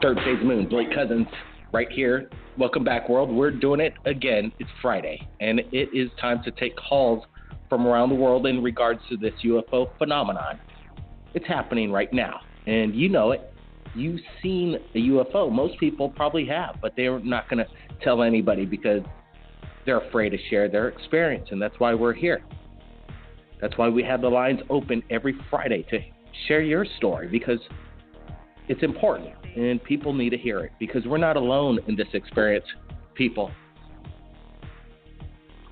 Third Phase Moon, Blake Cousins, right here. Welcome back, world. We're doing it again. It's Friday, and it is time to take calls from around the world in regards to this UFO phenomenon. It's happening right now, and you know it. You've seen a UFO. Most people probably have, but they're not going to tell anybody because they're afraid to share their experience, and that's why we're here. That's why we have the lines open every Friday to share your story, because it's important, and people need to hear it, because we're not alone in this experience, people.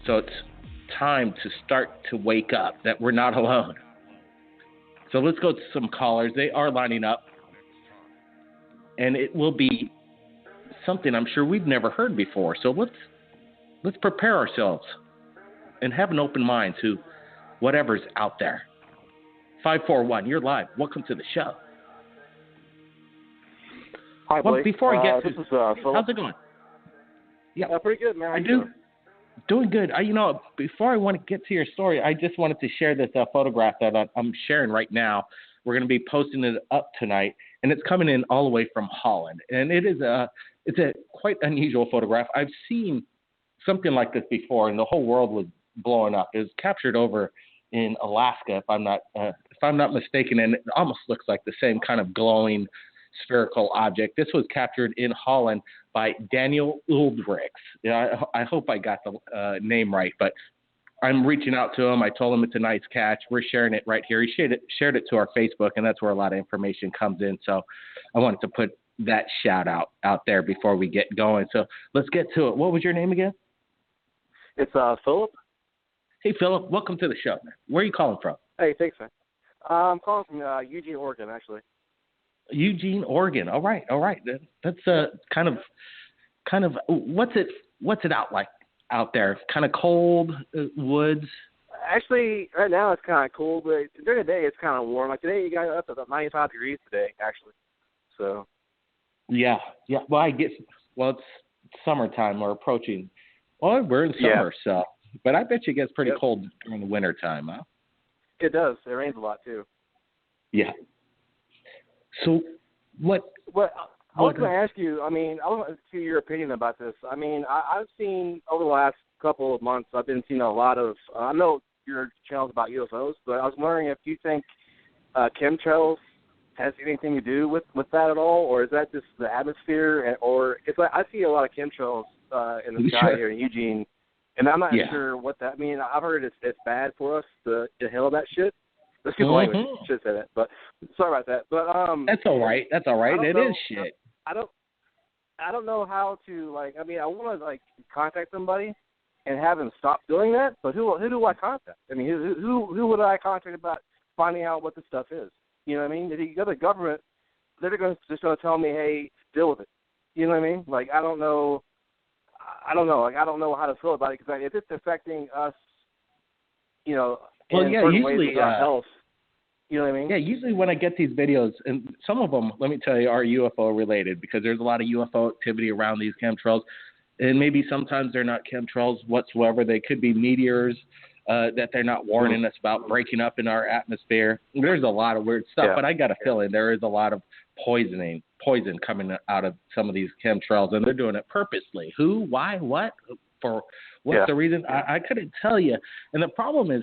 So it's time to start to wake up that we're not alone. So let's go to some callers. They are lining up, and it will be something I'm sure we've never heard before. So let's prepare ourselves and have an open mind to whatever's out there. 541, you're live. Welcome to the show. Hi, Blake. Well, before I get to this is Philip. How's it going? Yeah, pretty good, man. Doing good. Before I want to get to your story, I just wanted to share this photograph that I'm sharing right now. We're going to be posting it up tonight, and it's coming in all the way from Holland. And it's a quite unusual photograph. I've seen something like this before, and the whole world was blowing up. It was captured over in Alaska, if I'm not mistaken, and it almost looks like the same kind of glowing spherical object. This was captured in Holland by Daniel Uildriks. Yeah, I hope I got the name right, but I'm reaching out to him. I told him it's a nice catch. We're sharing it right here. He shared it to our Facebook, and that's where a lot of information comes in. So I wanted to put that shout out there before we get going. So let's get to it. What was your name again? It's Philip. Hey, Philip. Welcome to the show, man. Where are you calling from? Hey, thanks, man. I'm calling from Eugene, Oregon, actually. Eugene, Oregon. All right. That's kind of what's it out there? Kind of cold, woods. Actually, right now it's kind of cold, but during the day it's kind of warm. Like today, you got up to about 95 degrees today, actually. So. Yeah. Well, it's summertime. We're approaching. Well, we're in summer, so. But I bet you it gets pretty cold during the winter time, huh? It does. It rains a lot too. Yeah. So, what? I was going to ask you. I mean, I want to see your opinion about this. I mean, I've seen over the last couple of months. I've been seeing a lot of. I know your channel's about UFOs, but I was wondering if you think chemtrails has anything to do with that at all, or is that just the atmosphere? Or it's like I see a lot of chemtrails in the sky here in Eugene. And I'm not sure what that means. I've heard it's bad for us to inhale that shit. There's people language should say that, but sorry about that. But that's all right. It is shit. I don't know how to I mean, I want to contact somebody and have them stop doing that. But who do I contact? I mean, who would I contact about finding out what this stuff is? You know what I mean? If you go to the government, they're just going to tell me, hey, deal with it. You know what I mean? I don't know. I don't know how to feel about it, because if it's affecting us, in certain ways with our health, you know what I mean? Yeah, usually when I get these videos, and some of them, let me tell you, are UFO related, because there's a lot of UFO activity around these chemtrails, and maybe sometimes they're not chemtrails whatsoever. They could be meteors that they're not warning us about breaking up in our atmosphere. There's a lot of weird stuff, but I got a feeling there is a lot of poison coming out of some of these chemtrails, and they're doing it purposely. Who, why, what, for what's the reason? I couldn't tell you. And the problem is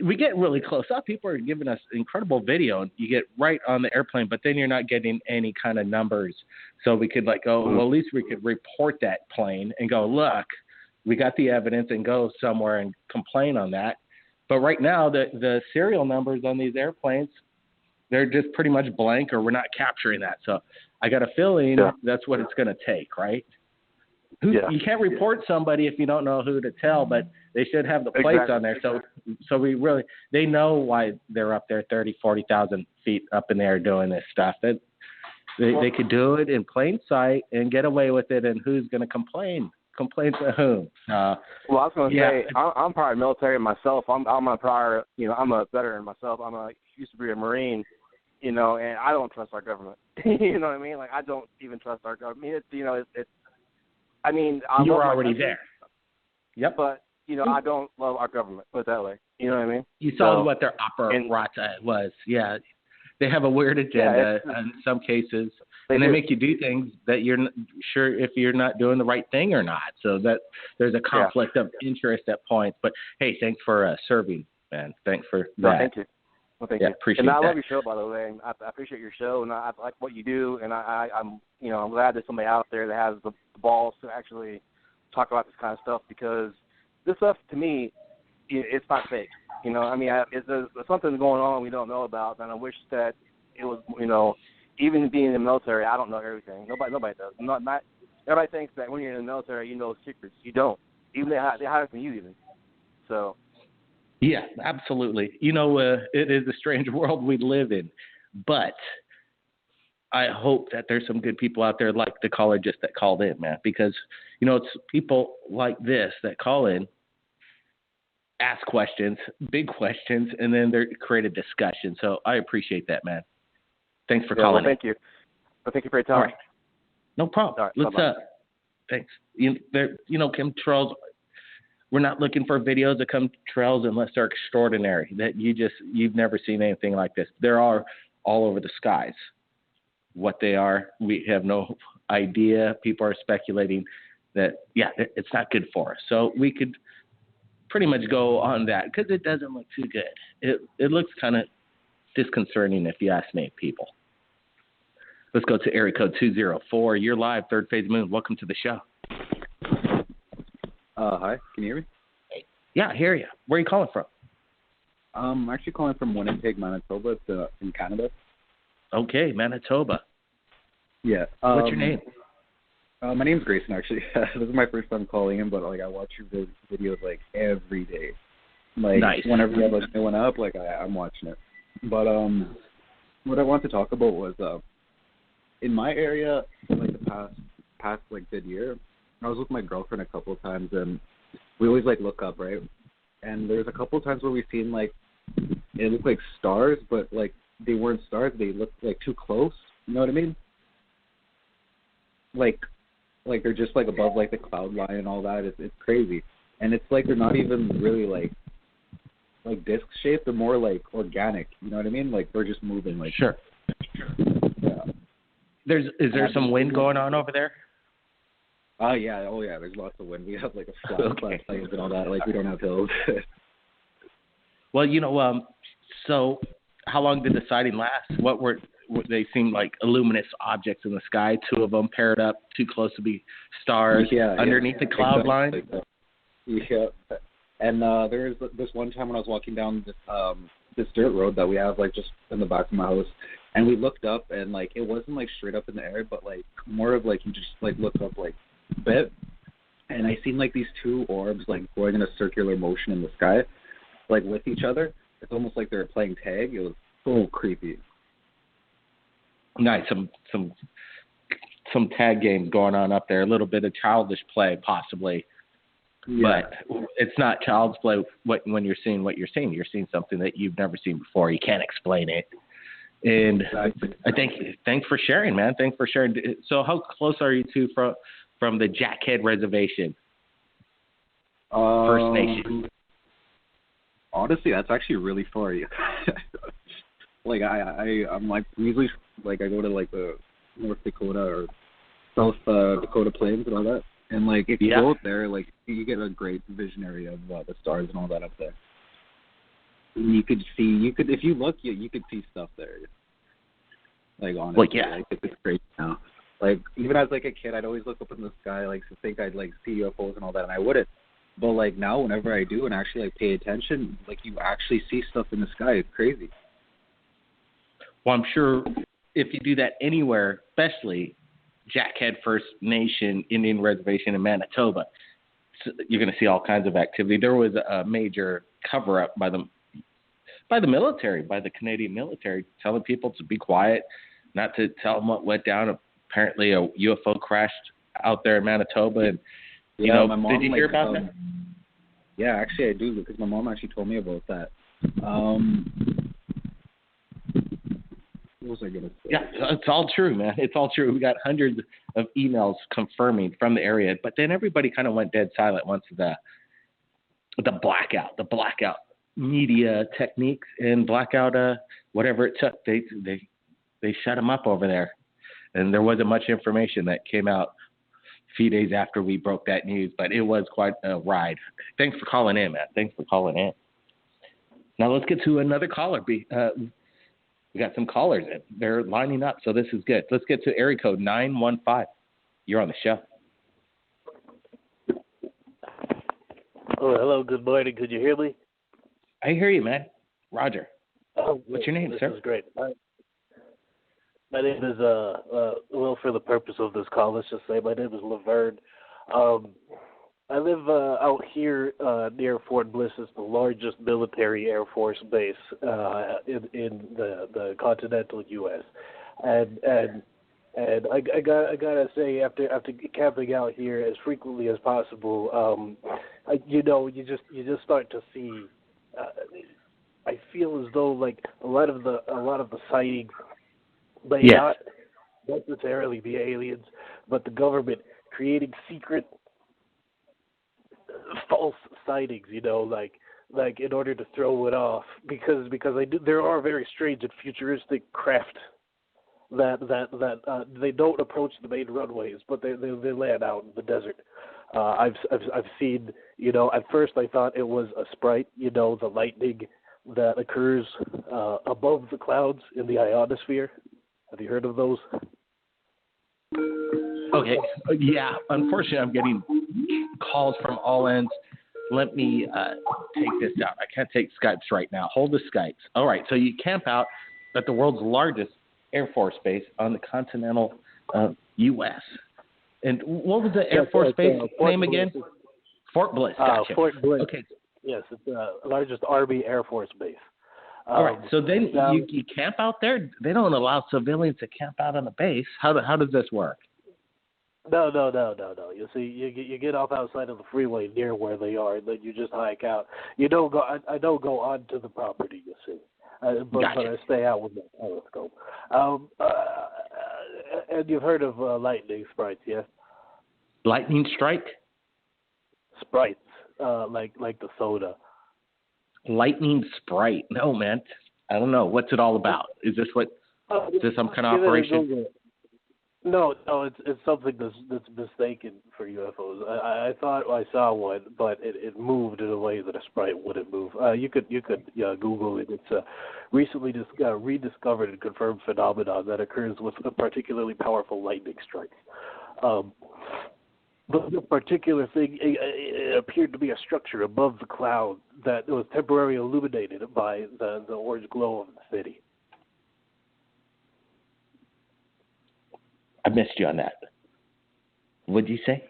we get really close up. People are giving us incredible video, and you get right on the airplane, but then you're not getting any kind of numbers. So we could well, at least we could report that plane and go, look, we got the evidence, and go somewhere and complain on that. But right now, the serial numbers on these airplanes, they're just pretty much blank, or we're not capturing that. So I got a feeling that's what it's going to take, right? You can't report somebody if you don't know who to tell, but they should have the plates on there. So they know why they're up there 30, 40,000 feet up in the air doing this stuff. They could do it in plain sight and get away with it, and who's going to complain? Complain to whom? Well, I was going to say, I'm prior military myself. I'm a prior, I'm a veteran myself. Used to be a Marine, and I don't trust our government. You know what I mean? I don't even trust our government. I mean, you were already there. Yep. But, I don't love our government, put it that way. You know what I mean? You saw what their opera was. Yeah. They have a weird agenda in some cases, and they make you do things that you're not sure if you're not doing the right thing or not. So that there's a conflict of interest at points. But hey, thanks for serving, man. Thanks for that. Thank you. Well, thank you. Appreciate and I that. love your show, by the way. I appreciate your show, and I like what you do. And I'm glad there's somebody out there that has the balls to actually talk about this kind of stuff, because this stuff, to me, it's not fake. There's something going on we don't know about, and I wish that it was, even being in the military, I don't know everything. Nobody does. Not everybody thinks that when you're in the military, you know secrets. You don't. Even they hide it from you, even. So. Yeah, absolutely. It is a strange world we live in, but I hope that there's some good people out there like the caller just that called in, man, because, it's people like this that call in, ask questions, big questions, and then they create a discussion. So I appreciate that, man. Thanks for calling. Thank you. Well, thank you for your time. All right. No problem. All right, Thanks. Chemtrails, we're not looking for videos of chemtrails unless they're extraordinary, that you've never seen anything like this. There are all over the skies. What they are, we have no idea. People are speculating that, it's not good for us. So we could pretty much go on that because it doesn't look too good. It looks kind of disconcerting if you ask me, people. Let's go to area code 204. You're live, Third Phase Moon. Welcome to the show. Hi, can you hear me? Yeah, I hear you. Where are you calling from? I'm actually calling from Winnipeg, Manitoba. It's in Canada. Okay, Manitoba. Yeah. What's your name? My name's Grayson, actually. This is my first time calling in, but I watch your videos every day. Nice. Whenever you have a new one up, I'm watching it. But what I want to talk about was in my area, the past good year, I was with my girlfriend a couple of times, and we always look up, right? And there's a couple of times where we've seen it looked like stars, but they weren't stars. They looked too close. You know what I mean? They're just above the cloud line and all that. It's crazy, and it's they're not even really disc shaped. They're more organic. You know what I mean? They're just moving. Sure. Yeah. Is there some wind going on over there? Yeah. Oh, yeah. There's lots of wind. We have a flat plains and all that. We don't have hills. Well, so how long did the sighting last? What they seemed like luminous objects in the sky? Two of them paired up, too close to be stars underneath the cloud line. Yeah. And there was this one time when I was walking down this dirt road that we have just in the back of my house, and we looked up, and it wasn't straight up in the air, but more of you just look up a bit, and I seen these two orbs going in a circular motion in the sky, with each other. It's almost like they were playing tag. It was so creepy. Nice. Some tag games going on up there. A little bit of childish play, possibly. Yeah. But it's not child's play when you're seeing what you're seeing. You're seeing something that you've never seen before. You can't explain it. And I thanks for sharing, man. Thanks for sharing. So how close are you two from the Jackhead Reservation? First Nation. Honestly, that's actually really far. I'm usually I go to the North Dakota or South Dakota Plains and all that. And if you go up there, you get a great visionary of the stars and all that up there. And if you look, you could see stuff there. Honestly, it's great now. Even as a kid, I'd always look up in the sky, to think I'd see UFOs and all that, and I wouldn't. But now, whenever I do and actually pay attention, you actually see stuff in the sky. It's crazy. Well, I'm sure if you do that anywhere, especially Jackhead First Nation Indian Reservation in Manitoba, you're going to see all kinds of activity. There was a major cover-up by the military, by the Canadian military, telling people to be quiet, not to tell them what went down. Apparently, a UFO crashed out there in Manitoba, and my mom, did you hear about that? Yeah, actually, I do, because my mom actually told me about that. What was I going to say? Yeah, it's all true, man. It's all true. We got hundreds of emails confirming from the area, but then everybody kind of went dead silent once the blackout media techniques and black out whatever it took. They shut them up over there, and there wasn't much information that came out a few days after we broke that news, but it was quite a ride. Thanks for calling in, Matt. Thanks for calling in. Now let's get to another caller. We got some callers in. They're lining up, so this is good. Let's get to area code 915. You're on the show. Oh, hello. Good morning. Could you hear me? I hear you, man. Roger. Oh, what's your name, this sir? This is great. My name is, well, for the purpose of this call, let's just say my name is Laverne. I live out here near Fort Bliss. It's the largest military Air Force base in the continental U.S. And I gotta say, after camping out here as frequently as possible, you just start to see. I feel as though like a lot of the sightings may not necessarily be aliens, but the government creating secret false sightings, like in order to throw it off, because there are very strange and futuristic craft that they don't approach the main runways, but they land out in the desert. I've seen, at first I thought it was a sprite, the lightning that occurs above the clouds in the ionosphere. Have you heard of those? Okay. Yeah. Unfortunately, I'm getting calls from all ends. Let me take this down. I can't take Skypes right now. Hold the Skypes. All right. So you camp out at the world's largest Air Force base on the continental U.S. And what was the Air Force base name again? Fort Bliss. Gotcha. Fort Bliss. Okay. Yes, it's the largest Army Air Force base. All right. So then you camp out there. They don't allow civilians to camp out on the base. How does this work? No. You see, you get off outside of the freeway near where they are, and then you just hike out. You don't go. I don't go onto the property. You see, but I stay out with my telescope. And you've heard of lightning sprites, yes? Lightning strike? Sprites, like the soda. Lightning Sprite. No, man. I don't know. What's it all about? Is this some kind of operation? No, it's something that's mistaken for UFOs. I thought I saw one, but it moved in a way that a Sprite wouldn't move. You could Google it. It's a recently rediscovered and confirmed phenomenon that occurs with a particularly powerful lightning strikes. But the particular thing it appeared to be a structure above the cloud that was temporarily illuminated by the orange glow of the city. I missed you on that. What did you say?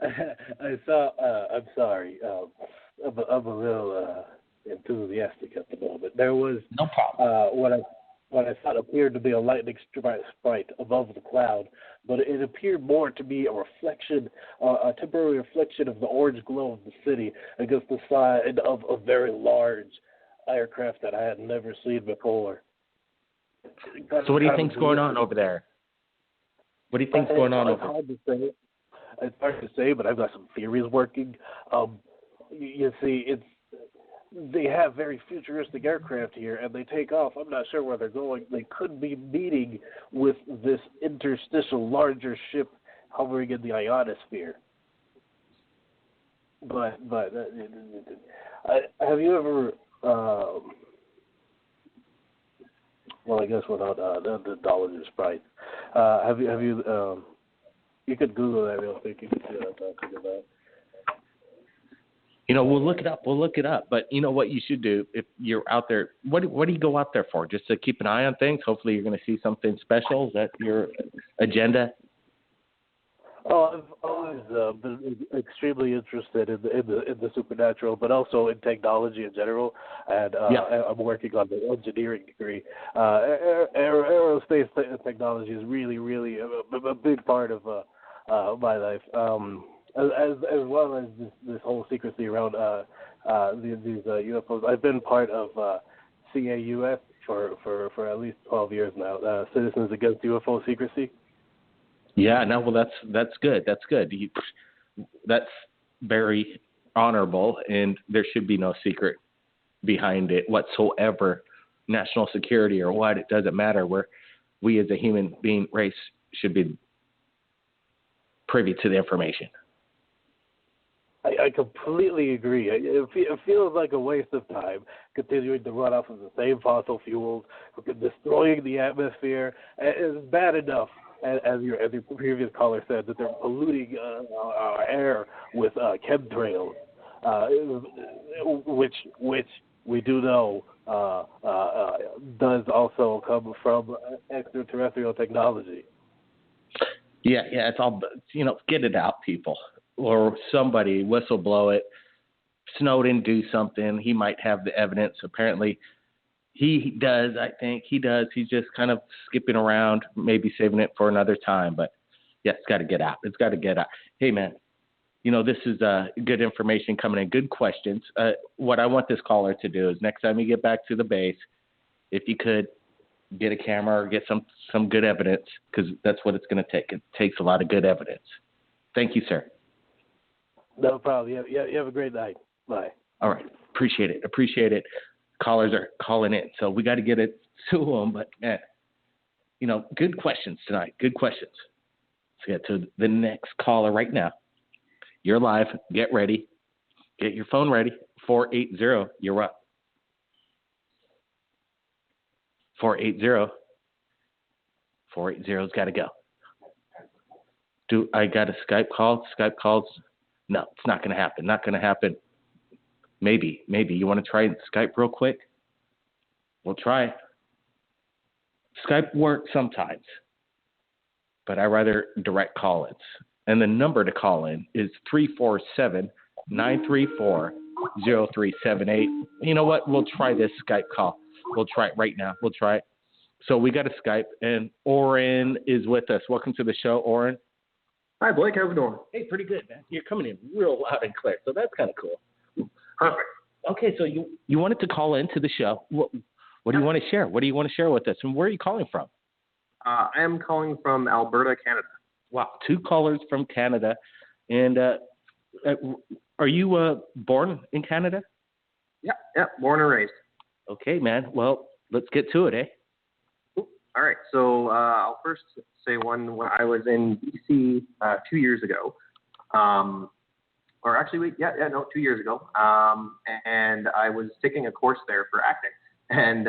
I saw. I'm sorry. I'm a little enthusiastic at the moment. There was no problem. What I thought appeared to be a lightning sprite above the cloud, but it appeared more to be a reflection, a temporary reflection of the orange glow of the city against the side of a very large aircraft that I had never seen before. So what do you think's going on over there? What do you think's going on over there? It's hard to say, but I've got some theories working. You see, they have very futuristic aircraft here, and they take off. I'm not sure where they're going. They could be meeting with this interstitial larger ship hovering in the ionosphere. But have you ever? Well, I guess without the dollars or Sprite, have you? You could Google that real quick. You could see what I'm talking about. We'll look it up. But you know what you should do if you're out there? What do you go out there for? Just to keep an eye on things? Hopefully you're going to see something special. Is that your agenda? Oh, I've always been extremely interested in the supernatural, but also in technology in general. And I'm working on the engineering degree. Aerospace technology is really, really a big part of my life. As well as this whole secrecy around these UFOs. I've been part of CAUS for at least 12 years now. Citizens Against UFO Secrecy. Yeah, no, well that's good. That's good. That's very honorable, and there should be no secret behind it whatsoever. National security or what, it doesn't matter. We as a human being race should be privy to the information. I completely agree. It feels like a waste of time continuing to run off of the same fossil fuels, destroying the atmosphere. It's bad enough, as your previous caller said, that they're polluting our air with chemtrails, which we do know does also come from extraterrestrial technology. Yeah, it's all, get it out, people. Or somebody whistleblow it. Snowden do something. He might have the evidence. Apparently, he does. I think he does. He's just kind of skipping around, maybe saving it for another time. But yeah, it's got to get out. It's got to get out. Hey, man, this is good information coming in. Good questions. What I want this caller to do is next time you get back to the base, if you could get a camera or get some good evidence, because that's what it's going to take. It takes a lot of good evidence. Thank you, sir. No problem. You have a great night. Bye. All right. Appreciate it. Callers are calling in, so we got to get it to them. But, man, good questions tonight. Good questions. Let's get to the next caller right now. You're live. Get ready. Get your phone ready. 480. You're up. 480. 480's got to go. Do I got a Skype call? Skype calls? No, it's not going to happen. Not going to happen. Maybe. You want to try Skype real quick? We'll try. Skype works sometimes, but I rather direct call-ins. And the number to call in is 347-934-0378. You know what? We'll try this Skype call. We'll try it right now. We'll try it. So we got a Skype, and Oren is with us. Welcome to the show, Oren. Hi, Blake. How's it going? Hey, pretty good, man. You're coming in real loud and clear, so that's kind of cool. Perfect. Okay, so you wanted to call into the show. What do you want to share? What do you want to share with us? And where are you calling from? I am calling from Alberta, Canada. Wow, 2 callers from Canada. And are you born in Canada? Yeah, born and raised. Okay, man. Well, let's get to it, eh? All right, so I'll first say when I was in BC 2 years ago, 2 years ago, and I was taking a course there for acting. And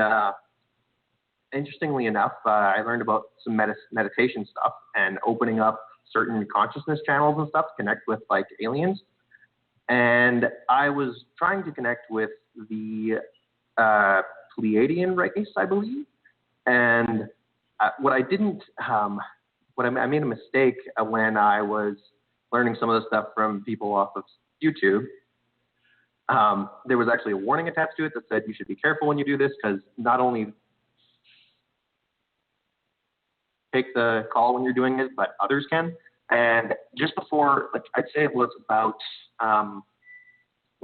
interestingly enough, I learned about some meditation stuff and opening up certain consciousness channels and stuff to connect with like aliens. And I was trying to connect with the Pleiadian race, I believe. And I made a mistake when I was learning some of the stuff from people off of YouTube. There was actually a warning attached to it that said you should be careful when you do this, because not only take the call when you're doing it, but others can. And just before, I'd say it was about,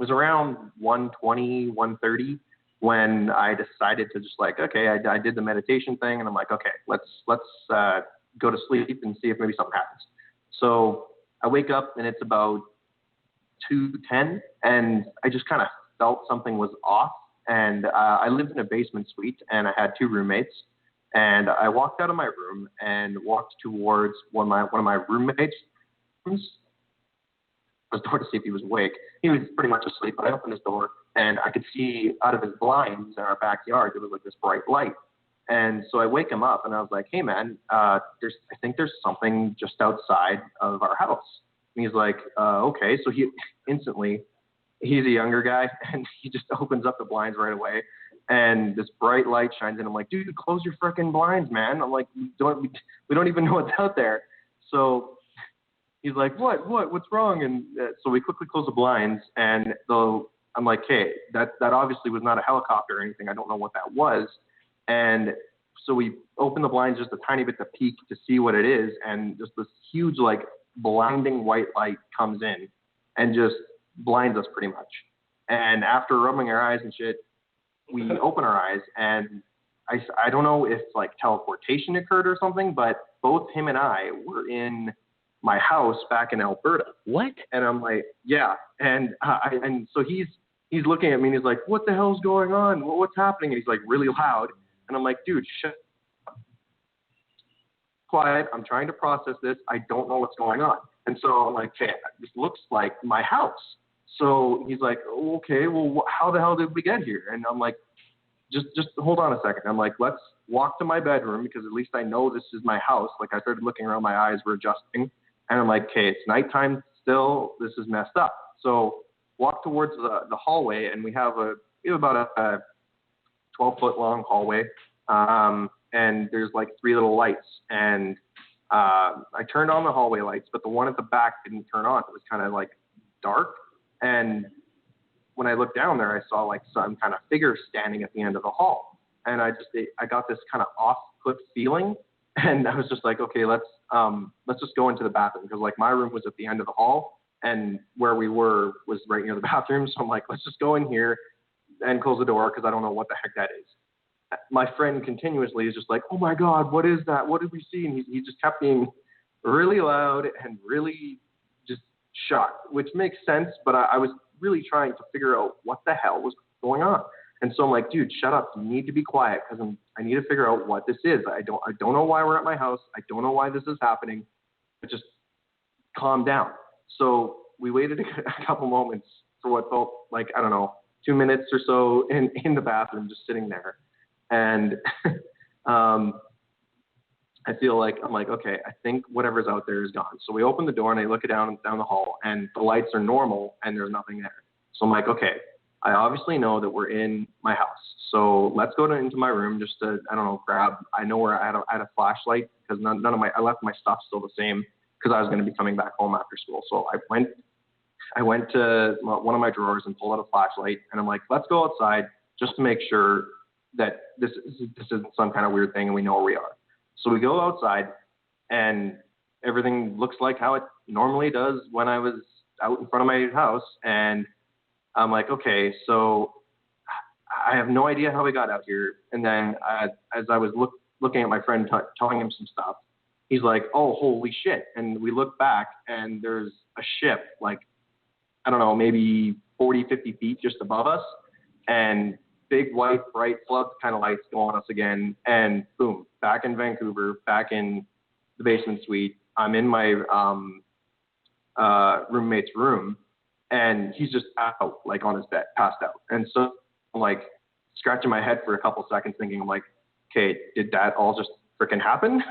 around 1:20, 1:30 when I decided to just okay, I did the meditation thing, and I'm like, okay, let's go to sleep and see if maybe something happens. So I wake up and it's about 2:10, and I just kind of felt something was off. And I lived in a basement suite, and I had 2 roommates. And I walked out of my room and walked towards one of my roommates' rooms. I was door to see if he was awake. He was pretty much asleep, but I opened his door, and I could see out of his blinds in our backyard, there was this bright light. And so I wake him up, and I was like, hey, man, I think there's something just outside of our house. And he's like, okay. So he's a younger guy, and he just opens up the blinds right away. And this bright light shines in. I'm like, dude, close your freaking blinds, man. I'm like, we don't even know what's out there. So he's like, what's wrong? And so we quickly close the blinds. And I'm like, hey, that obviously was not a helicopter or anything. I don't know what that was. And so we open the blinds just a tiny bit to peek to see what it is. And just this huge, blinding white light comes in and just blinds us pretty much. And after rubbing our eyes and shit, we open our eyes, and I don't know if teleportation occurred or something, but both him and I were in my house back in Alberta. What? And I'm like, yeah. And so he's looking at me and he's like, what the hell's going on? What's happening? And he's like really loud. And I'm like, dude, shut up. Quiet. I'm trying to process this. I don't know what's going on. And so I'm like, okay, this looks like my house. So he's like, okay, well, how the hell did we get here? And I'm like, just hold on a second. I'm like, let's walk to my bedroom because at least I know this is my house. Like I started looking around, my eyes were adjusting. And I'm like, okay, it's nighttime still. This is messed up. So walk towards the hallway, and we have about a 12-foot long hallway. And there's like 3 little lights. And I turned on the hallway lights, but the one at the back didn't turn on. It was kind of like dark. And when I looked down there, I saw like some kind of figure standing at the end of the hall. And I got this kind of off-put feeling. And I was just like, okay, let's just go into the bathroom, because like my room was at the end of the hall and where we were was right near the bathroom. So I'm like, let's just go in here and close the door, because I don't know what the heck that is. My friend continuously is just like, oh my God, what is that? What did we see? And he just kept being really loud and really just shocked, which makes sense. But I was really trying to figure out what the hell was going on. And so I'm like, dude, shut up. You need to be quiet, because I need to figure out what this is. I don't know why we're at my house. I don't know why this is happening, but just calm down. So we waited a couple moments for what felt like, I don't know, 2 minutes or so in the bathroom, just sitting there. And I feel like, I'm like, okay, I think whatever's out there is gone. So we open the door and I look down the hall, and the lights are normal and there's nothing there. So I'm like, okay, I obviously know that we're in my house. So let's go into my room just to, I don't know, I know where I had a flashlight, because I left my stuff still the same, because I was going to be coming back home after school. So I went to one of my drawers and pulled out a flashlight, and I'm like, let's go outside just to make sure that this isn't some kind of weird thing and we know where we are. So we go outside, and everything looks like how it normally does when I was out in front of my house. And I'm like, okay, so I have no idea how we got out here. And then as I was looking at my friend, telling him some stuff, he's like, oh, holy shit. And we look back, and there's a ship, like, I don't know, maybe 40, 50 feet just above us, and big white bright flood kind of lights go on us again. And boom, back in Vancouver, back in the basement suite. I'm in my roommate's room, and he's just out, like on his bed, passed out. And so I'm like scratching my head for a couple seconds, thinking, I'm like, okay, did that all just freaking happen?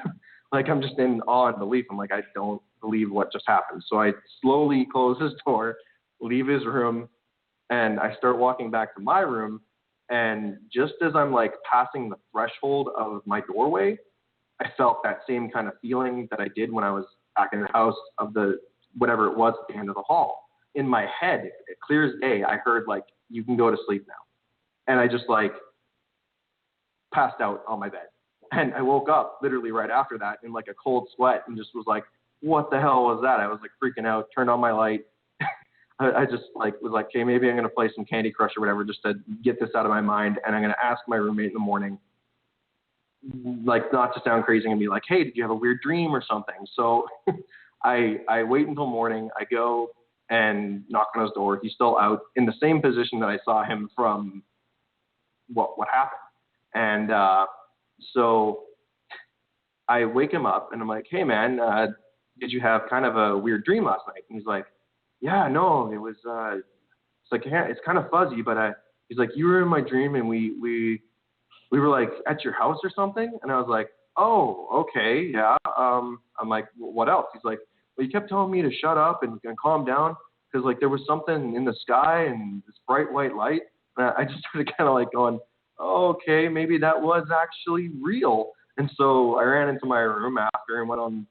Like, I'm just in awe and belief. I'm like, I don't believe what just happened. So I slowly close his door, leave his room, and I start walking back to my room. And just as I'm like passing the threshold of my doorway, I felt that same kind of feeling that I did when I was back in the house of the whatever it was at the end of the hall. In my head, clear as day, I heard like, you can go to sleep now. And I just like passed out on my bed. And I woke up literally right after that in like a cold sweat, and just was like, what the hell was that? I was like freaking out, turned on my light. I just like was like, okay, maybe I'm going to play some Candy Crush or whatever just to get this out of my mind. And I'm going to ask my roommate in the morning, like not to sound crazy, and be like, hey, did you have a weird dream or something? So I wait until morning. I go and knock on his door. He's still out in the same position that I saw him from what happened. And so I wake him up, and I'm like, hey, man, did you have kind of a weird dream last night? And he's like, yeah, no, it was, it's like, it's kind of fuzzy, but he's like, you were in my dream, and we were like at your house or something. And I was like, oh, okay. Yeah. I'm like, what else? He's like, well, you kept telling me to shut up and calm down, because like there was something in the sky and this bright white light. And I just started kind of like going, oh, okay, maybe that was actually real. And so I ran into my room after and went on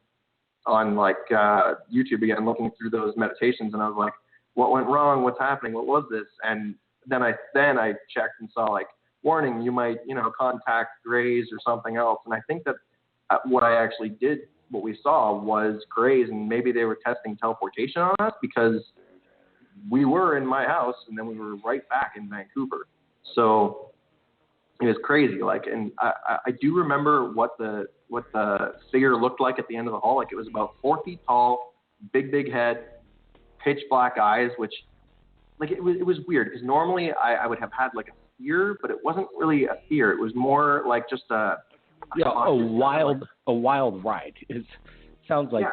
like YouTube again, looking through those meditations, and I was like, what went wrong? What's happening? What was this? And then I checked and saw like, warning, you might, contact Greys or something else. And I think that what we saw was Greys, and maybe they were testing teleportation on us, because we were in my house and then we were right back in Vancouver. So it was crazy. Like, and I do remember what the figure looked like at the end of the hall. Like, it was about 4 feet tall, big head, pitch black eyes, which like it was weird because normally I would have had like a fear, but it wasn't really a fear. It was more like just a wild ride. It sounds like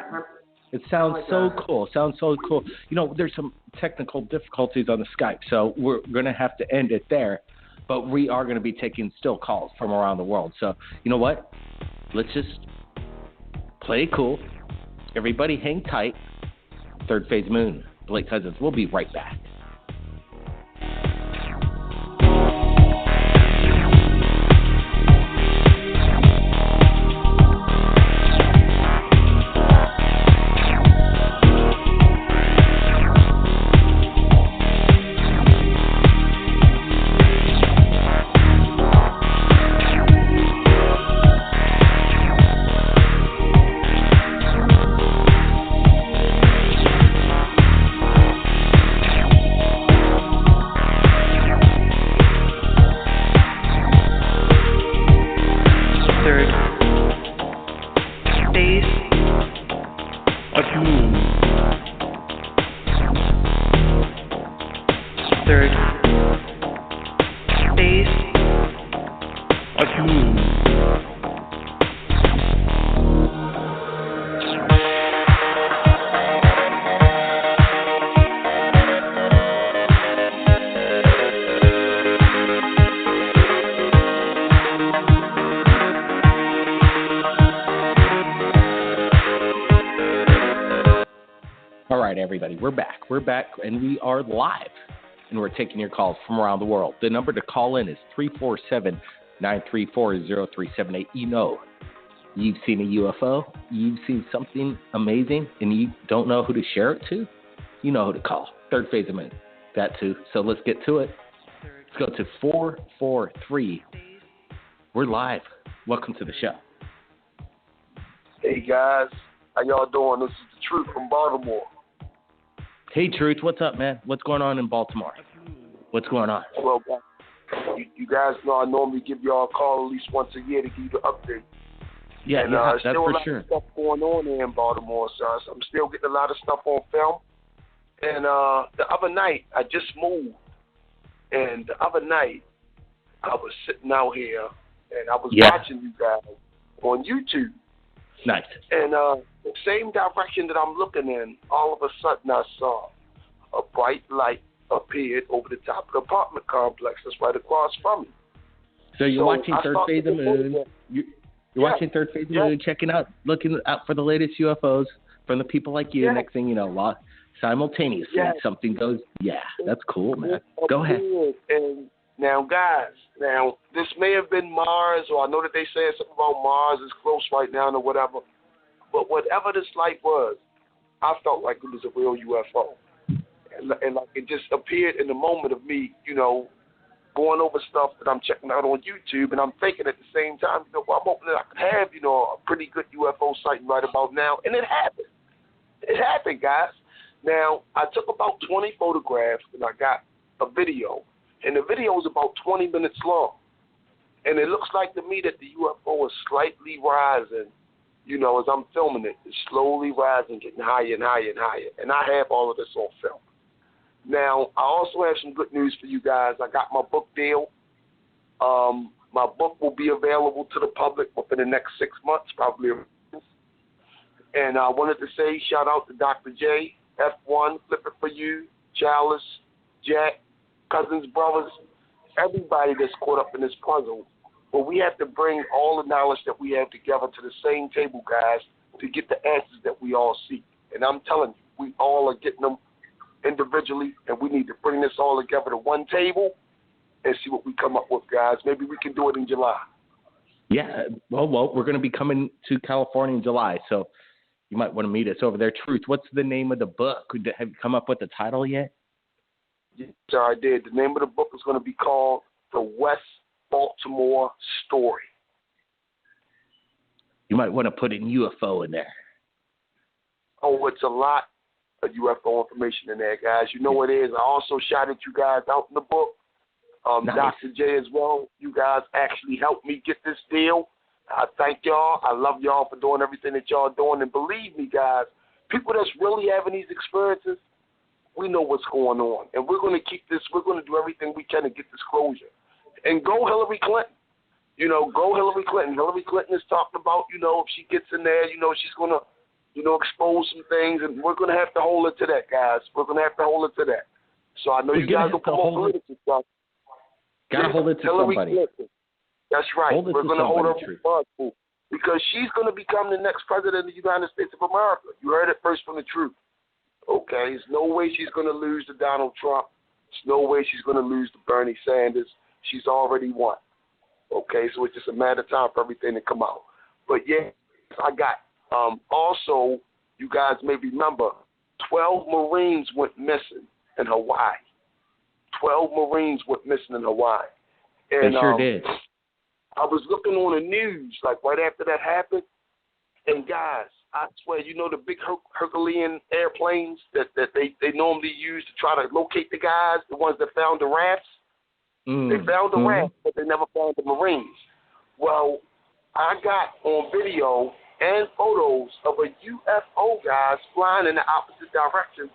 it sounds like so cool. Sounds so cool. You know, there's some technical difficulties on the Skype, so we're going to have to end it there. But we are going to be taking still calls from around the world. So, you know what? Let's just play it cool. Everybody hang tight. Third Phase Moon, Blake Cousins. We'll be right back. Everybody, we're back, and we are live, and we're taking your calls from around the world. The number to call in is 347-934-0378. You know, you've seen a UFO, you've seen something amazing, and you don't know who to share it to, you know who to call. Third Phase of Moon, that too. So let's get to it. Let's go to 443. We're live. Welcome to the show. Hey guys, how y'all doing? This is the Truth from Baltimore. Hey, Truth, what's up, man? What's going on in Baltimore? What's going on? Well, you guys know I normally give y'all a call at least once a year to give you the update. Yeah, that's for sure. There's still a lot of stuff going on here in Baltimore, so I'm still getting a lot of stuff on film. And the other night, I just moved. And the other night, I was sitting out here, and I was watching you guys on YouTube. Nice. And the same direction that I'm looking in, all of a sudden I saw a bright light appeared over the top of the apartment complex that's right across from me. So you're watching Third Phase of Moon. You're watching Third Phase of Moon, checking out, looking out for the latest UFOs from the people like you. Next thing you know, simultaneously something goes, that's cool, man. Go ahead. And now, guys, this may have been Mars, or I know that they said something about Mars is close right now or whatever, but whatever this light was, I felt like it was a real UFO. And like it just appeared in the moment of me, you know, going over stuff that I'm checking out on YouTube, and I'm thinking at the same time, you know, well, I'm hoping that I could have, you know, a pretty good UFO sighting right about now, and it happened. It happened, guys. Now, I took about 20 photographs, and I got a video. And the video is about 20 minutes long. And it looks like to me that the UFO is slightly rising, you know, as I'm filming it. It's slowly rising, getting higher and higher and higher. And I have all of this on film. Now, I also have some good news for you guys. I got my book deal. My book will be available to the public within the next 6 months, probably. And I wanted to say shout out to Dr. J, F1, Flip It For You, Chalice, Jack, Cousins, brothers, everybody that's caught up in this puzzle. But we have to bring all the knowledge that we have together to the same table, guys, to get the answers that we all seek. And I'm telling you, we all are getting them individually, and we need to bring this all together to one table and see what we come up with, guys. Maybe we can do it in July. Yeah, well, we're going to be coming to California in July, so you might want to meet us over there. Truth, what's the name of the book? Have you come up with the title yet? Yes, sir, I did. The name of the book is going to be called The West Baltimore Story. You might want to put in UFO in there. Oh, it's a lot of UFO information in there, guys. You know what it is. I also shouted you guys out in the book. Nice. Dr. J as well. You guys actually helped me get this deal. I thank y'all. I love y'all for doing everything that y'all doing. And believe me, guys, people that's really having these experiences, we know what's going on. And we're going to keep this, we're going to do everything we can to get this closure. And go Hillary Clinton. You know, go Hillary Clinton. Hillary Clinton is talking about, you know, if she gets in there, you know, she's going to, you know, expose some things. And we're going to have to hold her to that, guys. We're going to have to hold her to that. So I know you guys will come on political stuff. Got to hold it to Hillary somebody. Clinton. That's right. We're going to hold her responsible because she's going to become the next president of the United States of America. You heard it first from the truth. Okay? There's no way she's going to lose to Donald Trump. There's no way she's going to lose to Bernie Sanders. She's already won. Okay? So it's just a matter of time for everything to come out. But, yeah, I got also, you guys may remember, 12 Marines went missing in Hawaii. 12 Marines went missing in Hawaii. And, they sure did. I was looking on the news, like right after that happened, and guys, I swear, you know the big Herculean airplanes that they normally use to try to locate the guys, the ones that found the rafts? They found the rafts, but they never found the Marines. Well, I got on video and photos of a UFO guys flying in the opposite direction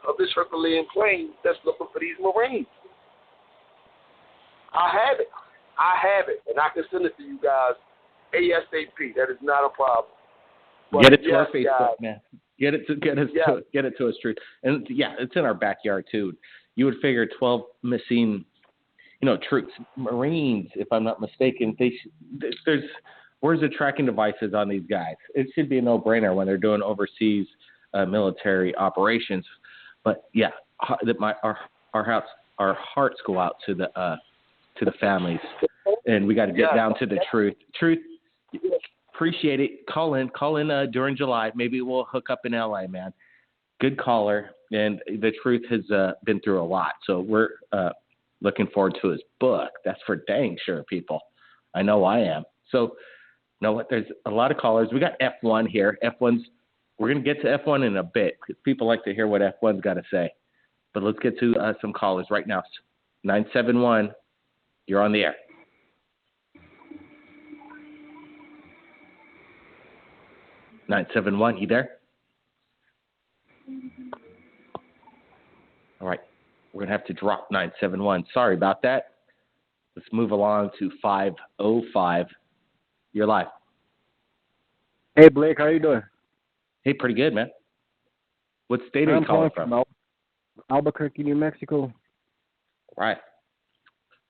of this Herculean plane that's looking for these Marines. I have it, and I can send it to you guys ASAP. That is not a problem. But get it to our Facebook, man. Get it to us, truth. And yeah, it's in our backyard too. You would figure 12 missing, you know, troops, Marines, if I'm not mistaken. Where's the tracking devices on these guys? It should be a no-brainer when they're doing overseas military operations. But yeah, our hearts go out to the families, and we got to get down to the truth. Truth, appreciate it. Call in during July. Maybe we'll hook up in LA, man. Good caller, and the truth has been through a lot, so we're looking forward to his book. That's for dang sure, people. I know I am. So, you know what? There's a lot of callers. We got F1 here. We're going to get to F1 in a bit because people like to hear what F1's got to say. But let's get to some callers right now. 971, you're on the air. You there? All right. We're going to have to drop 971. Sorry about that. Let's move along to 505. You're live. Hey, Blake. How you doing? Hey, pretty good, man. What state are you calling from? Albuquerque, New Mexico. Right.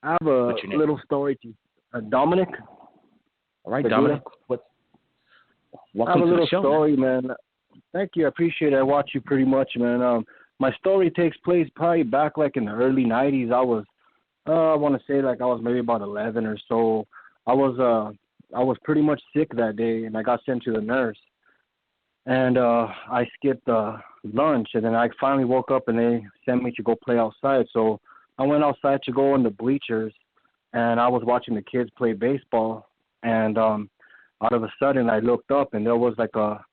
I have a little story to Dominic. All right, Dominic. Welcome to the show, story, man. Thank you. I appreciate it. I watch you pretty much, man. My story takes place probably back like in the early 90s. I was, I want to say like I was maybe about 11 or so. I was pretty much sick that day, and I got sent to the nurse. And I skipped lunch, and then I finally woke up, and they sent me to go play outside. So I went outside to go in the bleachers, and I was watching the kids play baseball. And out of a sudden, I looked up, and there was like a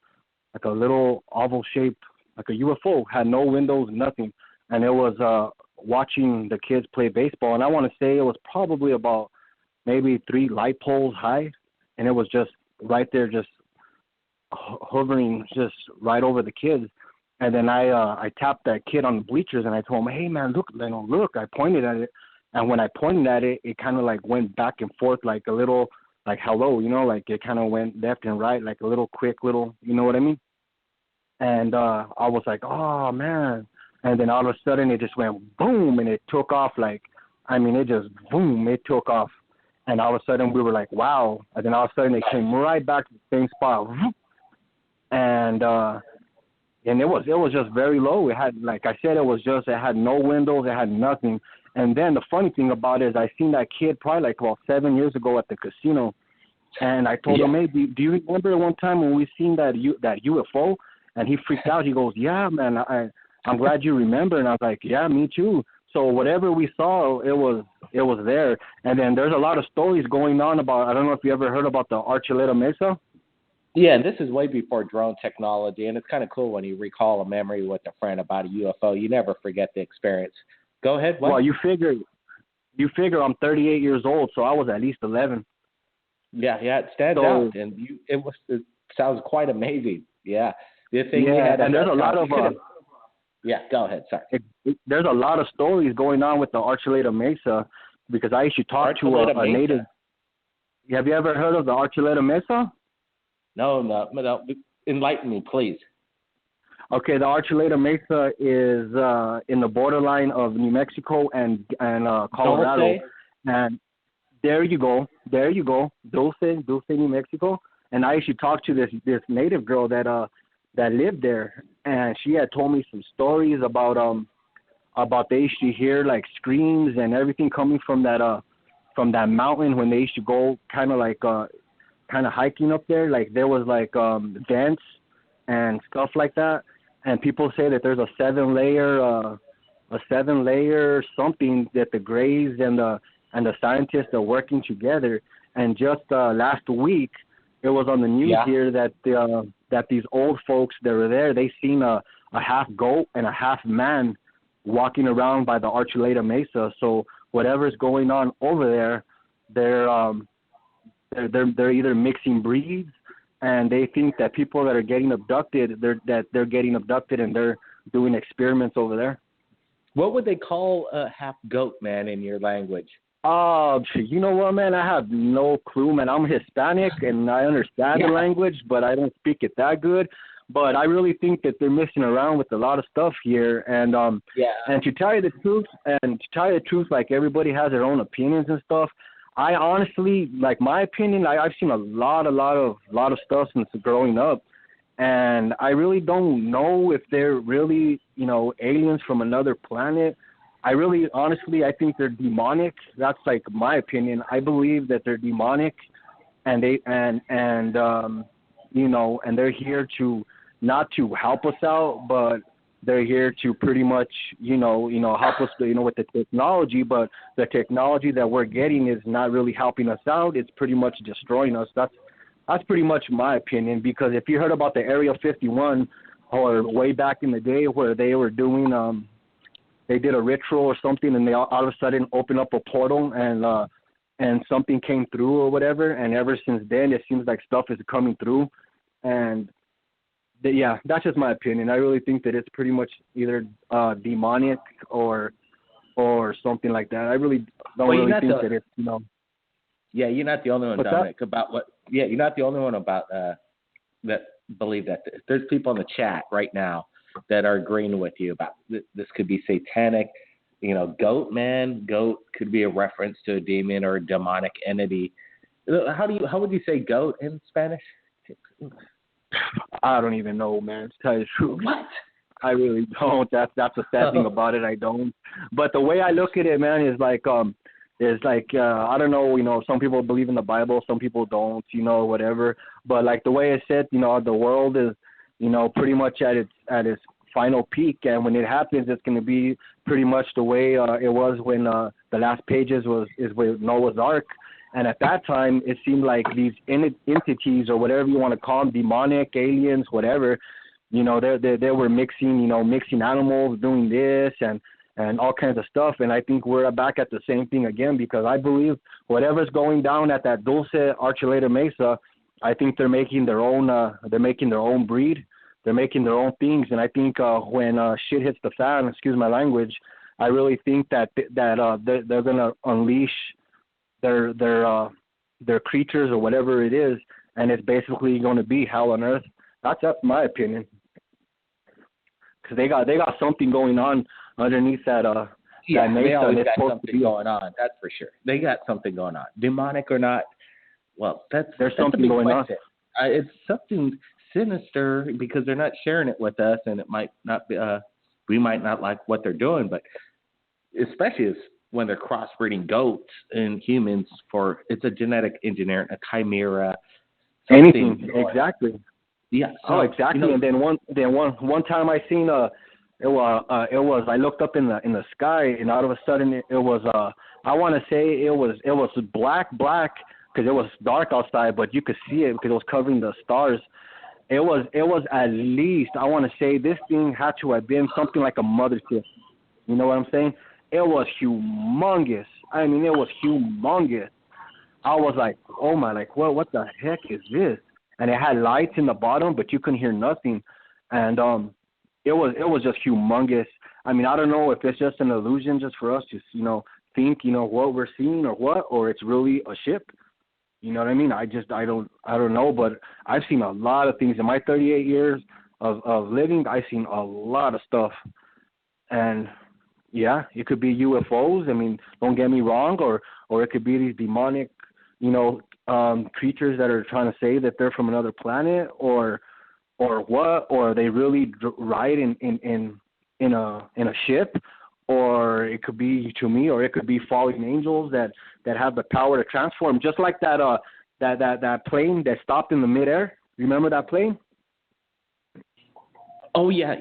little oval-shaped, like a UFO, had no windows, nothing. And it was watching the kids play baseball. And I want to say it was probably about maybe 3 light poles high, and it was just right there, just hovering just right over the kids. And then I tapped that kid on the bleachers, and I told him, hey, man, look. I pointed at it. And when I pointed at it, it kind of like went back and forth like a little, like hello, you know, like it kind of went left and right, like a little quick little, you know what I mean? And I was like, oh, man. And then all of a sudden it just went boom, and it took off like, I mean, it just boom, it took off. And all of a sudden we were like, wow. And then all of a sudden it came right back to the same spot. And it was just very low. It had, like I said, it had no windows, it had nothing. And then the funny thing about it is I seen that kid probably like about 7 years ago at the casino. And I told him, hey, do you remember one time when we seen that UFO? And he freaked out. He goes, yeah, man, I'm glad you remember. And I was like, yeah, me too. So whatever we saw, it was there. And then there's a lot of stories going on about, I don't know if you ever heard about the Archuleta Mesa. Yeah, and this is way before drone technology, and it's kind of cool when you recall a memory with a friend about a UFO. You never forget the experience. Go ahead. What? Well, you figure I'm 38 years old, so I was at least 11. Yeah, it stands out, and it sounds quite amazing. Yeah, The thing we had, and there's a lot of yeah. Go ahead. Sorry. There's a lot of stories going on with the Archuleta Mesa because I used to talk to a native. Have you ever heard of the Archuleta Mesa? No. Enlighten me, please. Okay, the Archuleta Mesa is in the borderline of New Mexico and Colorado. Dulce? And there you go. Dulce, New Mexico. And I used to talk to this native girl that lived there, and she had told me some stories about they used to hear like screams and everything coming from that mountain when they used to go kind of hiking up there. Like there was like vents and stuff like that. And people say that there's a seven layer something that the Greys and the scientists are working together. And just last week, it was on the news here that these old folks that were there, they seen a half goat and a half man walking around by the Archuleta Mesa. So whatever's going on over there, they're either mixing breeds, and they think that people that are getting abducted, they're getting abducted and they're doing experiments over there. What would they call a half goat, man, in your language? You know what, man? I have no clue, man. I'm Hispanic and I understand the language, but I don't speak it that good. But I really think that they're messing around with a lot of stuff here. And and to tell you the truth, like everybody has their own opinions and stuff. I honestly, like my opinion, I've seen a lot of stuff since growing up, and I really don't know if they're really, aliens from another planet. I really, honestly, I think they're demonic. That's like my opinion. I believe that they're demonic, and they're here to not to help us out, but they're here to pretty much, help us, with the technology. But the technology that we're getting is not really helping us out. It's pretty much destroying us. That's pretty much my opinion. Because if you heard about the Area 51, or way back in the day where they were doing, they did a ritual or something, and they all of a sudden opened up a portal and something came through or whatever. And ever since then, it seems like stuff is coming through. And that's just my opinion. I really think that it's pretty much either demonic or something like that. I really don't think that it's, Yeah, you're not the only one, Dominic, you're not the only one about that believe that. There's people in the chat right now that are agreeing with you about this could be satanic. Goat could be a reference to a demon or a demonic entity. How would you say goat in Spanish? I don't even know, man, to tell you the truth. What? I really don't. That's the sad thing about it. I don't. But the way I look at it, man, is like I don't know, some people believe in the Bible, some people don't, whatever. But like the way it said, the world is, pretty much at its final peak, and when it happens, it's going to be pretty much the way it was when the last pages is with Noah's Ark. And at that time, it seemed like these entities, or whatever you want to call them, demonic, aliens, whatever, they were mixing animals, doing this and all kinds of stuff. And I think we're back at the same thing again, because I believe whatever's going down at that Dulce Archuleta Mesa, I think they're making their own breed. They're making their own things. And I think when shit hits the fan, excuse my language, I really think that they're going to unleash their creatures or whatever it is, and it's basically going to be hell on earth. That's my opinion. Because they got something going on underneath that that mesa. They always got something going on. That's for sure. They got something going on, demonic or not. Well, there's something going on. It's something sinister because they're not sharing it with us, and it might not be. We might not like what they're doing, but especially when they're crossbreeding goats and humans it's a genetic engineering, a chimera. Anything, exactly. Yeah. So, exactly. And then one time I seen it was I looked up in the sky, and all of a sudden it was I want to say it was black because it was dark outside, but you could see it because it was covering the stars. It was at least, I want to say, this thing had to have been something like a mothership. You know what I'm saying? It was humongous. I mean, it was humongous. I was like, oh my, like, what the heck is this? And it had lights in the bottom, but you couldn't hear nothing. and it was just humongous. I mean, I don't know if it's just an illusion just for us to think what we're seeing or it's really a ship. You know what I mean? I don't know, but I've seen a lot of things in my 38 years of living. I've seen a lot of stuff, and yeah, it could be UFOs. I mean, don't get me wrong, or it could be these demonic, creatures that are trying to say that they're from another planet, or what, or they really ride in a ship, or it could be, to me, or it could be fallen angels that have the power to transform, just like that plane that stopped in the midair. Remember that plane? Oh yeah.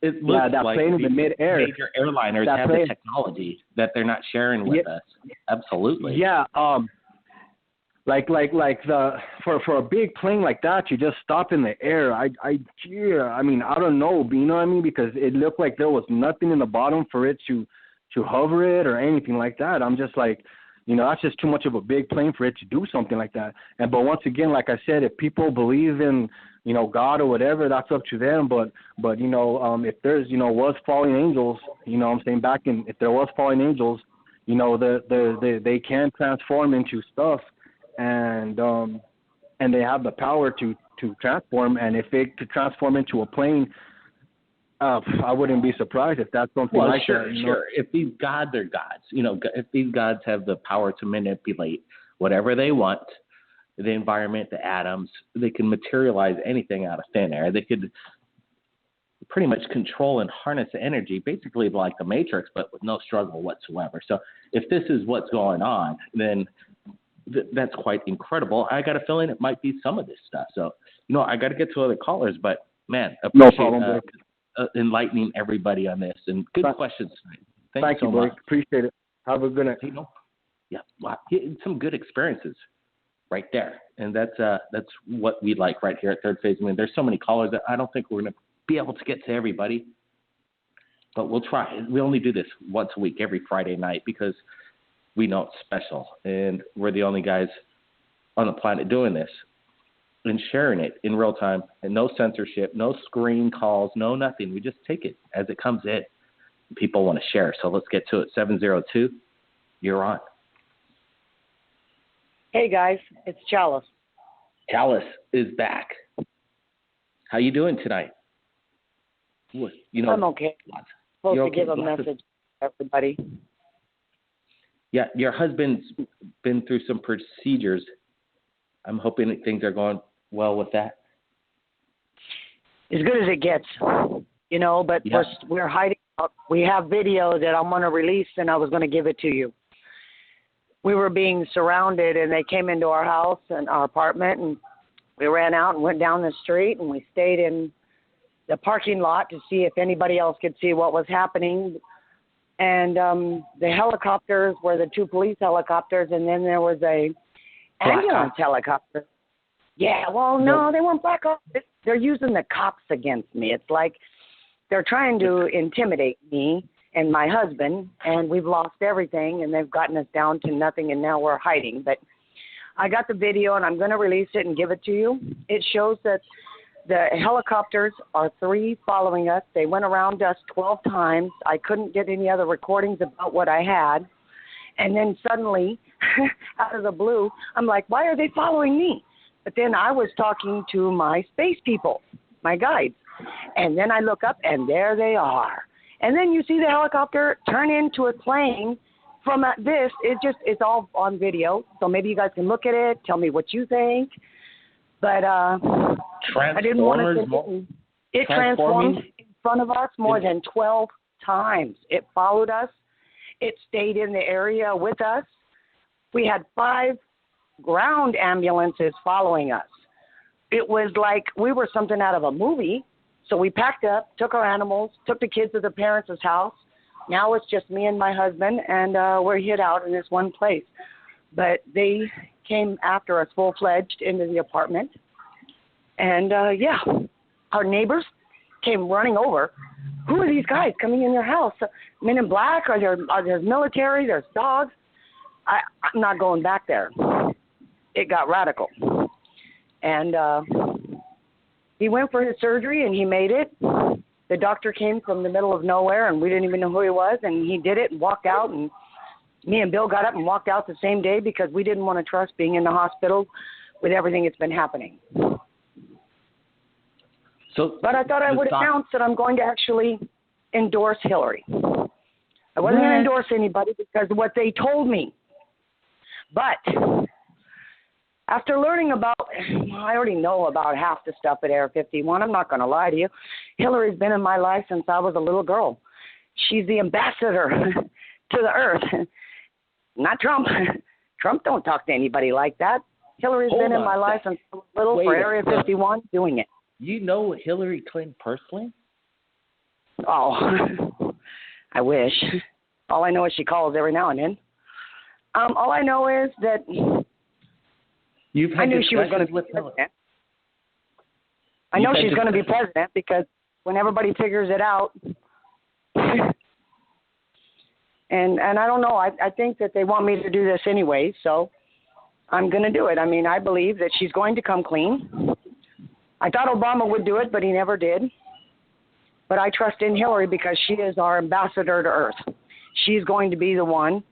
It looks that like plane in the midair. Major airliners have the technology that they're not sharing with us. Absolutely. Yeah. Like for a big plane like that, you just stop in the air. I mean, I don't know, you know what I mean? Because it looked like there was nothing in the bottom for it to hover it or anything like that. I'm just like, that's just too much of a big plane for it to do something like that. But once again, like I said, if people believe in, God or whatever, that's up to them. But if there's, was fallen angels, I'm saying if there was fallen angels, they can transform into stuff. And they have the power to transform. And if it could transform into a plane, I wouldn't be surprised if that's something like that. Sure. If these gods are gods, if these gods have the power to manipulate whatever they want, the environment, the atoms, they can materialize anything out of thin air. They could pretty much control and harness the energy, basically like the Matrix, but with no struggle whatsoever. So if this is what's going on, then that's quite incredible. I got a feeling it might be some of this stuff. So, I got to get to other callers, but man, appreciate no problem, enlightening everybody on this, and good questions tonight. Thanks so much. Appreciate it. Have a good night. Some good experiences right there, and that's what we like right here at Third Phase. I mean, there's so many callers that I don't think we're going to be able to get to everybody, but we'll try. We only do this once a week, every Friday night, because we know it's special, and we're the only guys on the planet doing this and sharing it in real time, and no censorship, no screen calls, no nothing. We just take it as it comes in. People want to share, so let's get to it. 702, you're on. Hey guys, it's Chalice. Chalice is back. How you doing tonight? I'm okay. Supposed to give a message to everybody. Yeah, your husband's been through some procedures. I'm hoping that things are going well with that. As good as it gets, but we're hiding out. We have video that I'm going to release, and I was going to give it to you. We were being surrounded, and they came into our house and our apartment, and we ran out and went down the street, and we stayed in the parking lot to see if anybody else could see what was happening. And the helicopters were the two police helicopters, and then there was a ambulance helicopter. Yeah, well, no, they weren't Black Ops. They're using the cops against me. It's like they're trying to intimidate me and my husband, and we've lost everything, and they've gotten us down to nothing, and now we're hiding. But I got the video, and I'm going to release it and give it to you. It shows that the helicopters are 3 following us. They went around us 12 times. I couldn't get any other recordings about what I had. And then suddenly, out of the blue, I'm like, why are they following me? But then I was talking to my space people, my guides. And then I look up, and there they are. And then you see the helicopter turn into a plane from this. It's all on video. So maybe you guys can look at it, tell me what you think. But I didn't want to. It transformed in front of us more than 12 times. It followed us. It stayed in the area with us. We had 5 ground ambulances following us. It was like we were something out of a movie. So we packed up, took our animals, took the kids to the parents' house. Now it's just me and my husband, and we're hid out in this one place. But they came after us full-fledged into the apartment. And, our neighbors came running over. Who are these guys coming in your house? Men in black? Are there military? There's dogs? I'm not going back there. It got radical. And He went for his surgery, and he made it. The doctor came from the middle of nowhere, and we didn't even know who he was, and he did it and walked out, and me and Bill got up and walked out the same day because we didn't want to trust being in the hospital with everything that's been happening. But I thought I would announce that I'm going to actually endorse Hillary. I wasn't going to endorse anybody because of what they told me. But after learning about, I already know about half the stuff at Area 51. I'm not going to lie to you. Hillary's been in my life since I was a little girl. She's the ambassador to the earth. Not Trump. Trump don't talk to anybody like that. Hillary's been in my life since I was little for Area 51 doing it. You know Hillary Clinton personally? Oh, I wish. All I know is she calls every now and then. All I know is that I knew she was going to be president. I know she's going to be president because when everybody figures it out, and I don't know, I think that they want me to do this anyway, so I'm going to do it. I mean, I believe that she's going to come clean. I thought Obama would do it, but he never did. But I trust in Hillary because she is our ambassador to Earth. She's going to be the one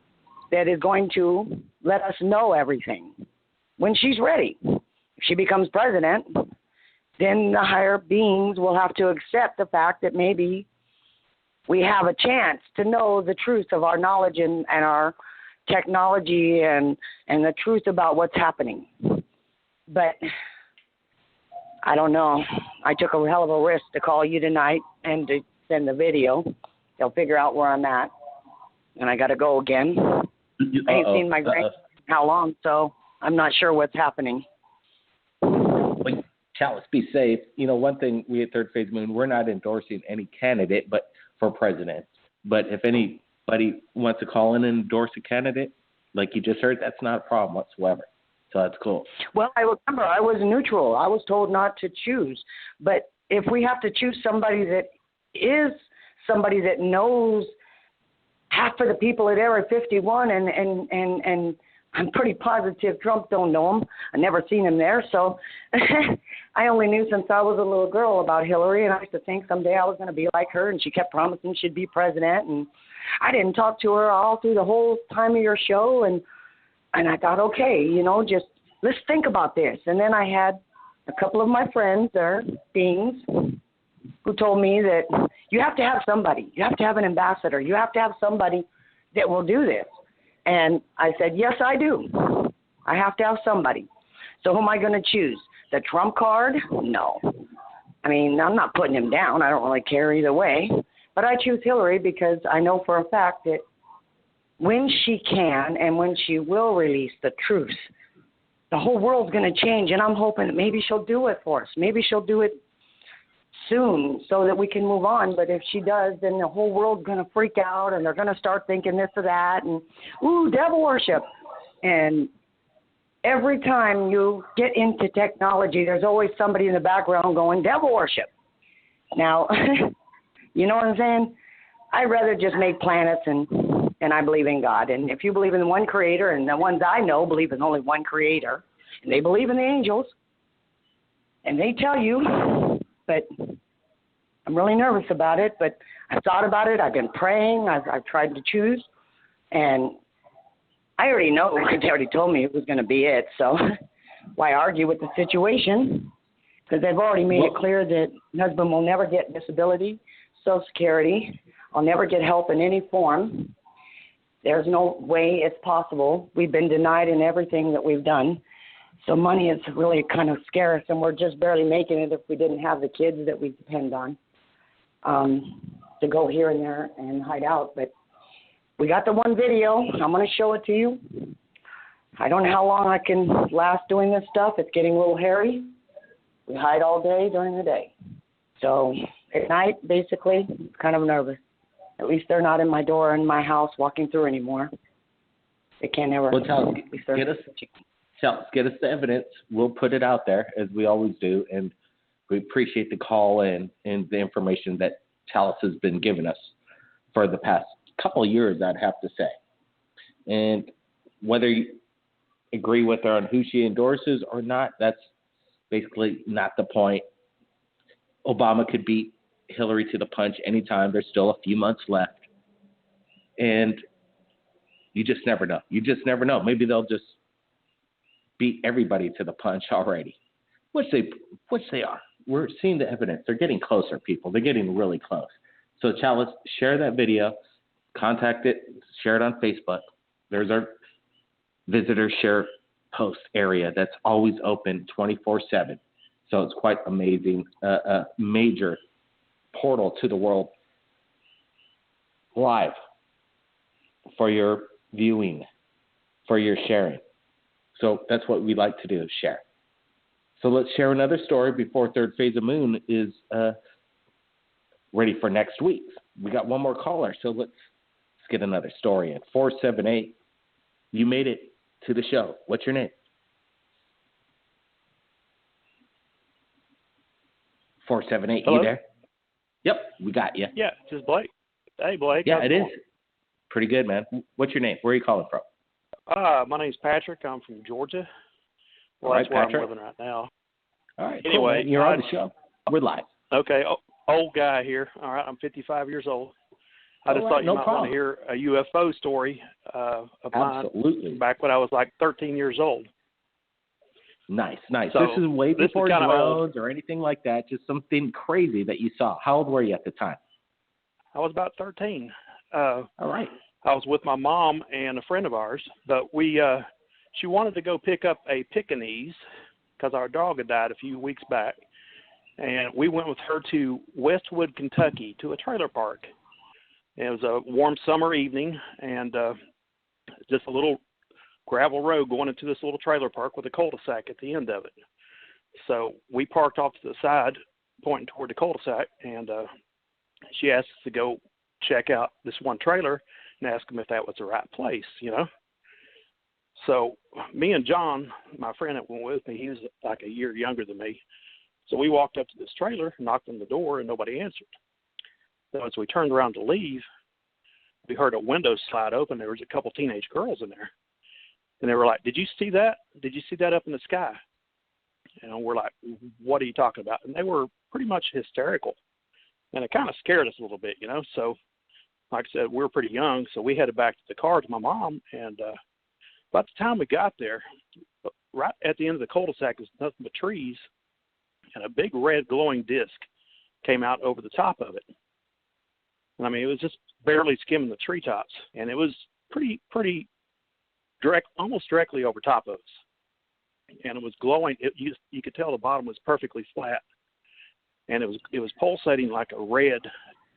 that is going to let us know everything when she's ready. If she becomes president, then the higher beings will have to accept the fact that maybe we have a chance to know the truth of our knowledge and our technology and the truth about what's happening. But I don't know. I took a hell of a risk to call you tonight and to send the video. They'll figure out where I'm at. And I got to go again. I ain't seen my grandkids in how long, so I'm not sure what's happening. Well, Chalice, be safe. You know, one thing we at Third Phase Moon, we're not endorsing any candidate but for president. But if anybody wants to call in and endorse a candidate, like you just heard, that's not a problem whatsoever. So that's cool. Well, I remember I was neutral. I was told not to choose. But if we have to choose somebody that is somebody that knows half of the people at Area 51, and I'm pretty positive Trump don't know him. I've never seen him there. So I only knew since I was a little girl about Hillary, and I used to think someday I was going to be like her, and she kept promising she'd be president. And I didn't talk to her all through the whole time of your show, and I thought, okay, you know, just let's think about this. And then I had a couple of my friends or beings who told me that you have to have somebody. You have to have an ambassador. You have to have somebody that will do this. And I said, yes, I do. I have to have somebody. So who am I going to choose? The Trump card? No. I mean, I'm not putting him down. I don't really care either way. But I choose Hillary because I know for a fact that when she can and when she will release the truth, the whole world's going to change. And I'm hoping that maybe she'll do it for us. Maybe she'll do it soon so that we can move on. But if she does, then the whole world's going to freak out and they're going to start thinking this or that and, ooh, devil worship. And every time you get into technology, there's always somebody in the background going, devil worship. Now, you know what I'm saying? I'd rather just make planets and I believe in God. And if you believe in one creator, and the ones I know believe in only one creator, and they believe in the angels, and they tell you, but I'm really nervous about it, but I've thought about it. I've been praying. I've tried to choose, and I already know because they already told me it was going to be it. So why argue with the situation? Because they've already made it clear that my husband will never get disability, Social Security. I'll never get help in any form. There's no way it's possible. We've been denied in everything that we've done. So money is really kind of scarce, and we're just barely making it if we didn't have the kids that we depend on to go here and there and hide out. But we got the one video. I'm going to show it to you. I don't know how long I can last doing this stuff. It's getting a little hairy. We hide all day during the day. So at night, basically, kind of nervous. At least they're not in my door in my house walking through anymore. They can't ever. Well, get us the evidence. We'll put it out there, as we always do, and we appreciate the call and the information that Chalice has been giving us for the past couple of years, I'd have to say. And whether you agree with her on who she endorses or not, that's basically not the point. Obama could beat Hillary to the punch anytime. There's still a few months left. And you just never know. You just never know. Maybe they'll just beat everybody to the punch already, which they are. We're seeing the evidence. They're getting closer, people. They're getting really close. So, Chalice, share that video, contact it, share it on Facebook. There's our visitor share post area that's always open 24/7. So it's quite amazing, a major portal to the world live for your viewing, for your sharing. So that's what we like to do, is share. So let's share another story before Third Phase of Moon is ready for next week. We got one more caller, so let's get another story in. 478, you made it to the show. What's your name? 478, Hello? You there? Yep, we got you. Yeah, this is Blake. Hey, Blake. Yeah, it is. Pretty good, man. What's your name? Where are you calling from? My name's Patrick. I'm from Georgia. Well, All right, that's where Patrick. I'm living right now. All right, Anyway, cool, you're on the show. We're live. Okay, old guy here. All right, I'm 55 years old. I just thought you might want to hear a UFO story of Absolutely. mine back when I was like 13 years old. Nice, nice. So, this is way this is before kinda drones or anything like that, just something crazy that you saw. How old were you at the time? I was about 13. All right. I was with my mom and a friend of ours, but she wanted to go pick up a Pekingese because our dog had died a few weeks back. And we went with her to Westwood, Kentucky, to a trailer park. It was a warm summer evening, and just a little gravel road going into this little trailer park with a cul-de-sac at the end of it. So we parked off to the side, pointing toward the cul-de-sac, and she asked us to go check out this one trailer and ask them if that was the right place, you know. So me and John, my friend that went with me, he was like a year younger than me. So we walked up to this trailer, knocked on the door, and nobody answered. So as we turned around to leave, we heard a window slide open. There was a couple teenage girls in there. And they were like, "Did you see that? Did you see that up in the sky?" And we're like, "What are you talking about?" And they were pretty much hysterical. And it kind of scared us a little bit, you know. So, like I said, we were pretty young, so we headed back to the car to my mom. And by the time we got there, right at the end of the cul-de-sac was nothing but trees, and a big red glowing disc came out over the top of it. And I mean, it was just barely skimming the treetops, and it was pretty direct, almost directly over top of us. And it was glowing. You could tell the bottom was perfectly flat, and it was pulsating like a red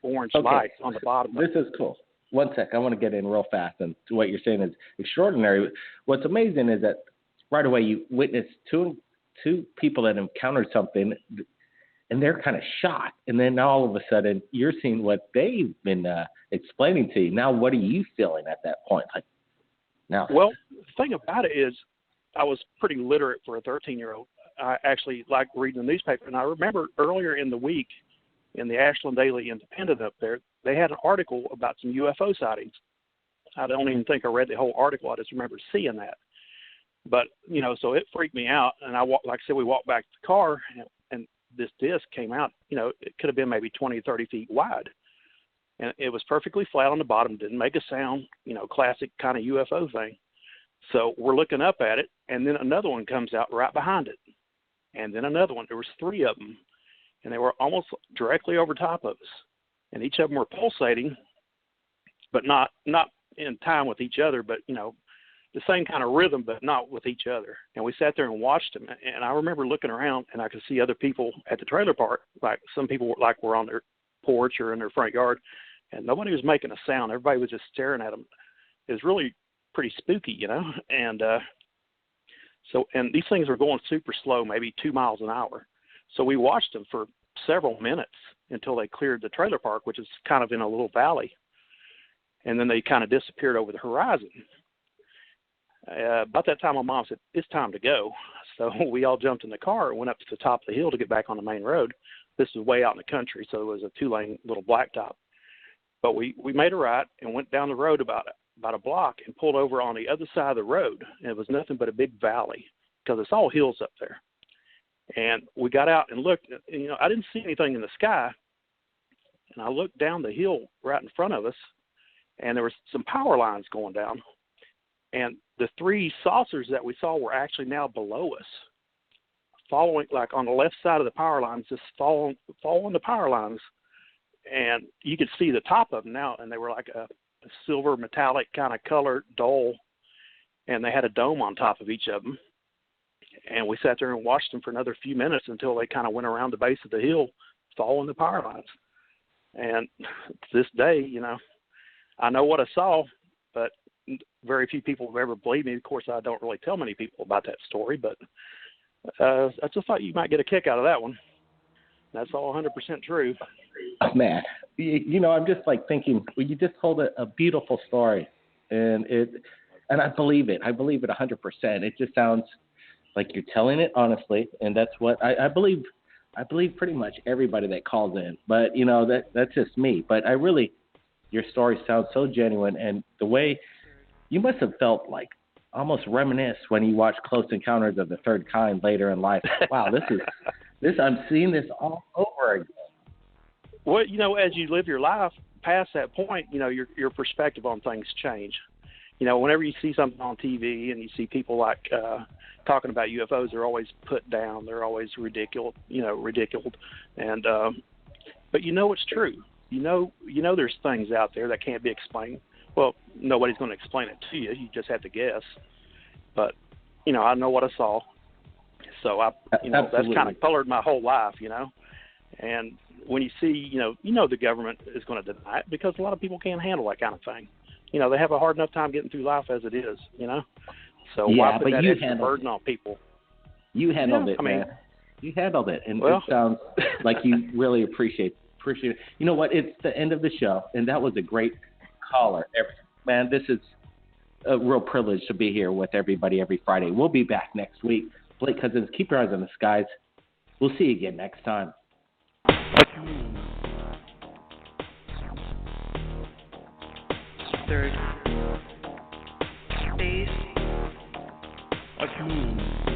orange light on the bottom. This is cool. One sec, I want to get in real fast, and what you're saying is extraordinary. What's amazing is that right away you witness two people that encountered something, and they're kind of shocked. And then now all of a sudden you're seeing what they've been explaining to you. Now, what are you feeling at that point? Like, now, well, the thing about it is, I was pretty literate for a 13-year-old. I actually liked reading the newspaper, and I remember earlier in the week in the Ashland Daily Independent up there, they had an article about some UFO sightings. I don't even think I read the whole article. I just remember seeing that. But, you know, so it freaked me out, and like I said, we walked back to the car, and this disc came out. You know, it could have been maybe 20, 30 feet wide. And it was perfectly flat on the bottom, didn't make a sound, you know, classic kind of UFO thing. So we're looking up at it, and then another one comes out right behind it. And then another one. There was three of them, and they were almost directly over top of us. And each of them were pulsating, but not in time with each other, but, you know, the same kind of rhythm, but not with each other. And we sat there and watched them. And I remember looking around, and I could see other people at the trailer park, like some people were on their porch or in their front yard, and nobody was making a sound. Everybody was just staring at them. It was really pretty spooky, you know. And and these things were going super slow, maybe 2 miles an hour. So we watched them for several minutes until they cleared the trailer park, which is kind of in a little valley. And then they kind of disappeared over the horizon. About that time, my mom said, "It's time to go." So we all jumped in the car and went up to the top of the hill to get back on the main road. This was way out in the country, so it was a 2-lane little blacktop. But we made a right and went down the road about a block and pulled over on the other side of the road. And it was nothing but a big valley because it's all hills up there. And we got out and looked. You know, I didn't see anything in the sky. And I looked down the hill right in front of us, and there was some power lines going down. And the 3 saucers that we saw were actually now below us, following, like on the left side of the power lines, just following the power lines. And you could see the top of them now, and they were like a silver metallic kind of color, dull, and they had a dome on top of each of them. And we sat there and watched them for another few minutes until they kind of went around the base of the hill, following the power lines. And to this day, you know, I know what I saw, but very few people have ever believed me. Of course, I don't really tell many people about that story, but I just thought you might get a kick out of that one. That's all 100% true. Man, you know, I'm just like thinking, well, you just told a beautiful story, and I believe it. I believe it 100%. It just sounds like you're telling it honestly, and that's what I believe. I believe pretty much everybody that calls in, but you know, that's just me. But your story sounds so genuine, and the way you must have felt like almost reminisce when you watch Close Encounters of the Third Kind later in life. Wow, this I'm seeing this all over again. Well, you know, as you live your life past that point, you know, your perspective on things change. You know, whenever you see something on TV and you see people like talking about UFOs, they're always put down. They're always ridiculed. And but you know it's true. You know there's things out there that can't be explained. Well, nobody's going to explain it to you. You just have to guess. But you know, I know what I saw. So that's kind of colored my whole life. You know, and when you see, you know the government is going to deny it because a lot of people can't handle that kind of thing. You know, they have a hard enough time getting through life as it is, you know. So why put that extra burden on people? You handled it, man. You handled it, and it sounds like you really appreciate it. You know what? It's the end of the show, and that was a great caller. Man, this is a real privilege to be here with everybody every Friday. We'll be back next week. Blake Cousins, keep your eyes on the skies. We'll see you again next time. Third phase of moon.